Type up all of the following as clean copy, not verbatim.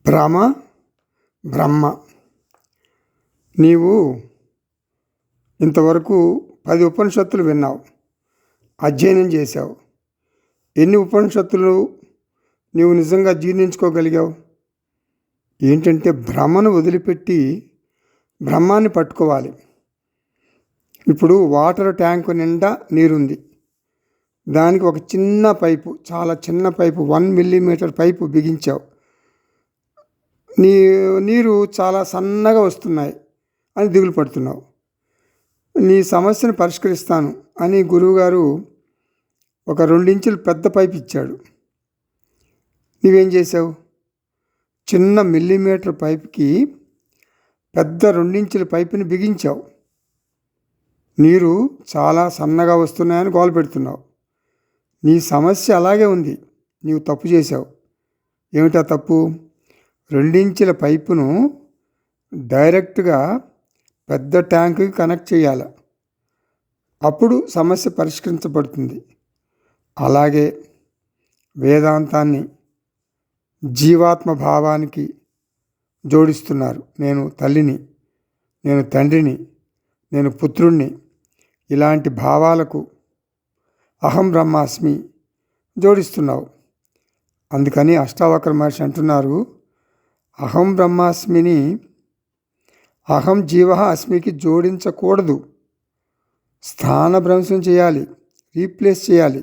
భ్రమ బ్రహ్మ. నీవు ఇంతవరకు 10 ఉపనిషత్తులు విన్నావు, అధ్యయనం చేశావు. ఎన్ని ఉపనిషత్తులు నీవు నిజంగా జీర్ణించుకోగలిగావు? ఏంటంటే భ్రమను వదిలిపెట్టి బ్రహ్మాన్ని పట్టుకోవాలి. ఇప్పుడు వాటర్ ట్యాంకు నిండా నీరుంది. దానికి ఒక చిన్న పైపు, చాలా చిన్న పైపు, 1 మిల్లీమీటర్ పైపు బిగించావు. నీరు చాలా సన్నగా వస్తున్నాయి అని దిగులు పడుతున్నావు. నీ సమస్యను పరిష్కరిస్తాను అని గురువుగారు ఒక 2 ఇంచులు పెద్ద పైపు ఇచ్చాడు. నీవేం చేసావు? చిన్న మిల్లీమీటర్ పైపుకి పెద్ద 2 ఇంచుల పైపుని బిగించావు. నీరు చాలా సన్నగా వస్తున్నాయని గోల పెడుతున్నావు. నీ సమస్య అలాగే ఉంది. నీవు తప్పు చేశావు. ఏమిటా తప్పు? 2 ఇంచుల పైపును డైరెక్ట్గా పెద్ద ట్యాంకుకి కనెక్ట్ చేయాలి. అప్పుడు సమస్య పరిష్కరించబడుతుంది. అలాగే వేదాంతాన్ని జీవాత్మ భావానికి జోడిస్తున్నారు. నేను తల్లిని, నేను తండ్రిని, నేను పుత్రుణ్ణి, ఇలాంటి భావాలకు అహం బ్రహ్మాస్మి జోడిస్తున్నావు. అందుకని అష్టావక్ర మహర్షి అంటున్నారు, అహం బ్రహ్మాస్మిని అహం జీవ అస్మికి జోడించకూడదు. స్థానభ్రంశం చేయాలి, రీప్లేస్ చేయాలి.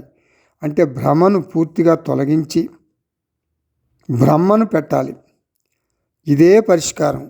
అంటే భ్రమను పూర్తిగా తొలగించి బ్రహ్మను పెట్టాలి. ఇదే పరిష్కారం.